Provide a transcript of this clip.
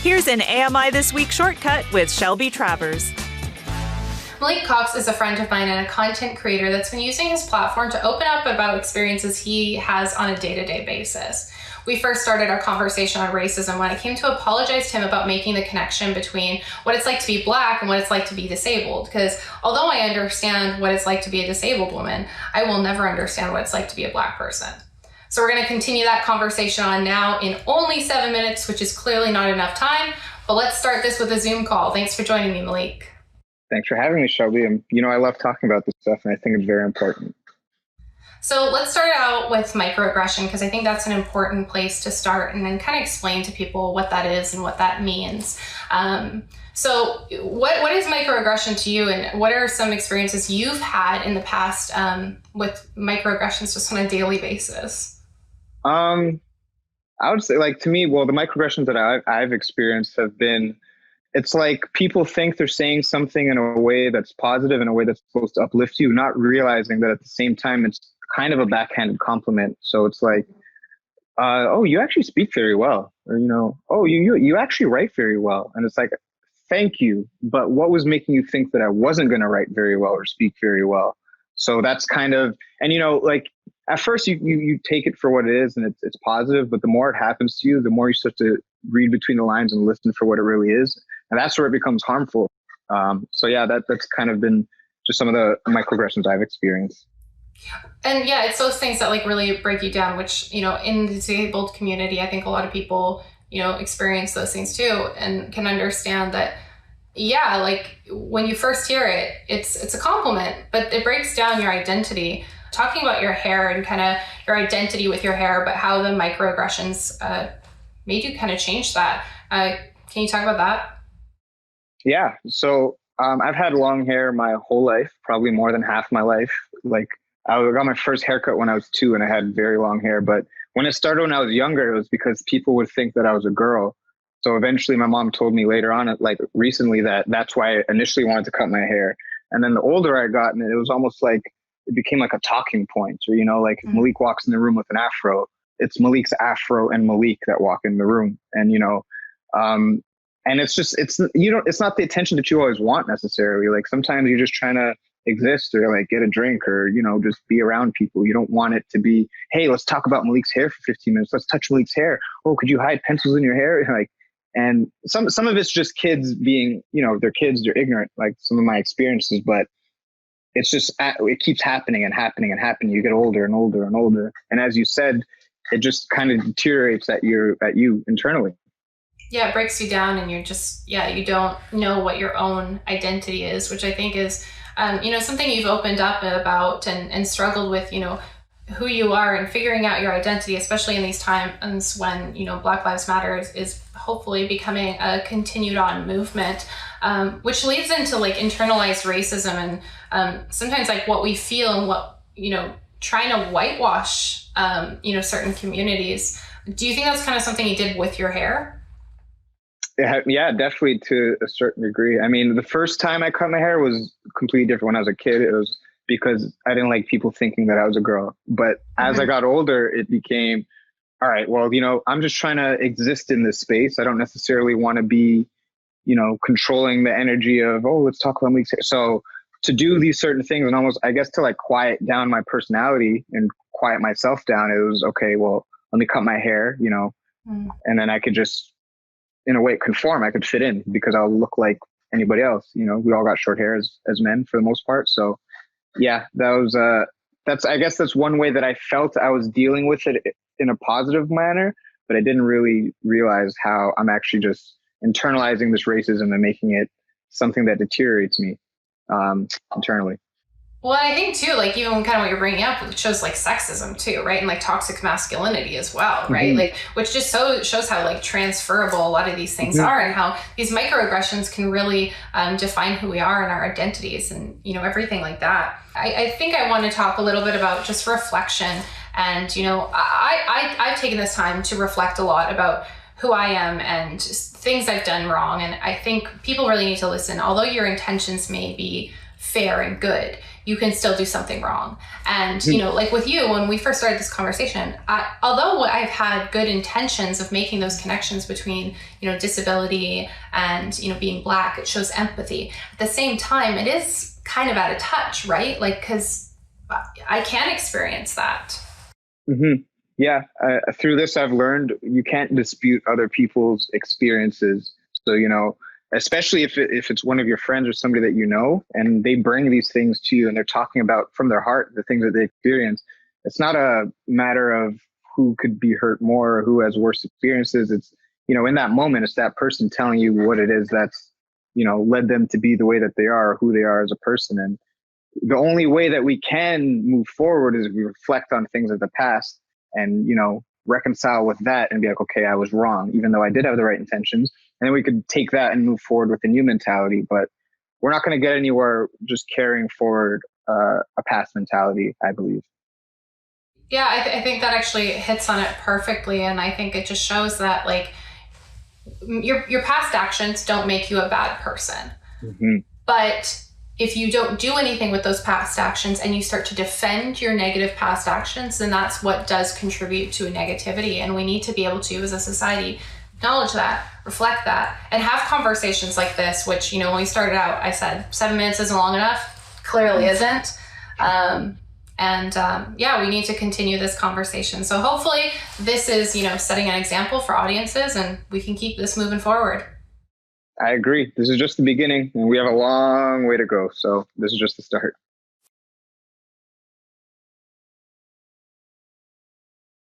Here's an AMI This Week shortcut with Shelby Travers. Malik Cox is a friend of mine and a content creator that's been using his platform to open up about experiences he has on a day-to-day basis. We first started our conversation on racism when I came to apologize to him about making the connection between what it's like to be Black and what it's like to be disabled. Because although I understand what it's like to be a disabled woman, I will never understand what it's like to be a Black person. So we're going to continue that conversation on now in only 7 minutes, which is clearly not enough time. But let's start this with a Zoom call. Thanks for joining me, Malik. Thanks for having me, Shelby. And I love talking about this stuff, and I think it's very important. So let's start out with microaggression, because I think that's an important place to start and then kind of explain to people what that is and what that means. So what is microaggression to you, and what are some experiences you've had in the past with microaggressions just on a daily basis? I would say, to me, the microaggressions that I've experienced have been, it's like people think they're saying something in a way that's positive, in a way that's supposed to uplift you, not realizing that at the same time, it's kind of a backhanded compliment. So it's like, oh, you actually speak very well. Or, oh, you actually write very well. And it's like, thank you. But what was making you think that I wasn't going to write very well or speak very well? So that's kind of, and at first you take it for what it is and it's positive, but the more it happens to you, the more you start to read between the lines and listen for what it really is. And that's where it becomes harmful. So yeah, that's kind of been just some of the microaggressions I've experienced. And yeah, it's those things that really break you down, which, in the disabled community, I think a lot of people, experience those things too, and can understand that, yeah, when you first hear it, it's a compliment, but it breaks down your identity. Talking about your hair and kind of your identity with your hair, but how the microaggressions made you kind of change that. Can you talk about that? Yeah. So I've had long hair my whole life, probably more than half my life. I got my first haircut when I was 2 and I had very long hair. But when it started when I was younger, it was because people would think that I was a girl. So eventually my mom told me later on, recently, that's why I initially wanted to cut my hair. And then the older I got, and it was almost like it became like a talking point. Or, if Malik walks in the room with an afro, it's Malik's afro and Malik that walk in the room. And, and it's just, it's not the attention that you always want necessarily. Sometimes you're just trying to exist or get a drink or, just be around people. You don't want it to be, hey, let's talk about Malik's hair for 15 minutes. Let's touch Malik's hair. Oh, could you hide pencils in your hair? And some of it's just kids being, they're kids, they're ignorant, some of my experiences, but it's just, it keeps happening and happening and happening. You get older and older and older. And as you said, it just kind of deteriorates at you internally. Yeah, it breaks you down and you're just, you don't know what your own identity is, which I think is, something you've opened up about and struggled with, who you are and figuring out your identity, especially in these times when, Black Lives Matter is hopefully becoming a continued on movement, which leads into internalized racism and sometimes what we feel and what, trying to whitewash, certain communities. Do you think that's kind of something you did with your hair? Yeah, definitely to a certain degree. I mean, the first time I cut my hair was completely different. When I was a kid, it was because I didn't like people thinking that I was a girl. But as I got older, it became, all right, well, I'm just trying to exist in this space. I don't necessarily want to be, controlling the energy of, oh, let's talk about Malik's hair. So to do these certain things and almost, I guess, to quiet down my personality and quiet myself down, it was, okay, well, let me cut my hair, and then I could just, in a way, conform. I could fit in because I'll look like anybody else. We all got short hair as men for the most part. So yeah, that was, I guess that's one way that I felt I was dealing with it in a positive manner, but I didn't really realize how I'm actually just internalizing this racism and making it something that deteriorates me internally. Well, I think too, even kind of what you're bringing up, it shows sexism too, right? And toxic masculinity as well, right? Which just shows how transferable a lot of these things are and how these microaggressions can really define who we are and our identities and, everything like that. I think I want to talk a little bit about just reflection. And, I've taken this time to reflect a lot about who I am and things I've done wrong. And I think people really need to listen, although your intentions may be fair and good. You can still do something wrong. And, you know, like with you, when we first started this conversation, although I've had good intentions of making those connections between, you know, disability and, you know, being Black, it shows empathy. At the same time, it is kind of out of touch, right? Like, because I can experience that. Mm-hmm. Yeah. Through this, I've learned you can't dispute other people's experiences. So, you know, especially if it's one of your friends or somebody that you know, and they bring these things to you and they're talking about from their heart the things that they experience. It's not a matter of who could be hurt more or who has worse experiences. It's, you know, in that moment, it's that person telling you what it is that's, you know, led them to be the way that they are, or who they are as a person. And the only way that we can move forward is if we reflect on things of the past and, you know, reconcile with that and be like, okay, I was wrong, even though I did have the right intentions. And then we could take that and move forward with a new mentality. But we're not going to get anywhere just carrying forward a past mentality, I believe. Yeah, I think that actually hits on it perfectly. And I think it just shows that, like, your past actions don't make you a bad person. Mm-hmm. But if you don't do anything with those past actions and you start to defend your negative past actions, then that's what does contribute to a negativity. And we need to be able to, as a society, acknowledge that, reflect that, and have conversations like this, which, you know, when we started out, I said 7 minutes isn't long enough. Clearly isn't. Yeah, we need to continue this conversation. So hopefully this is, you know, setting an example for audiences, and we can keep this moving forward. I agree. This is just the beginning, and we have a long way to go. So this is just the start.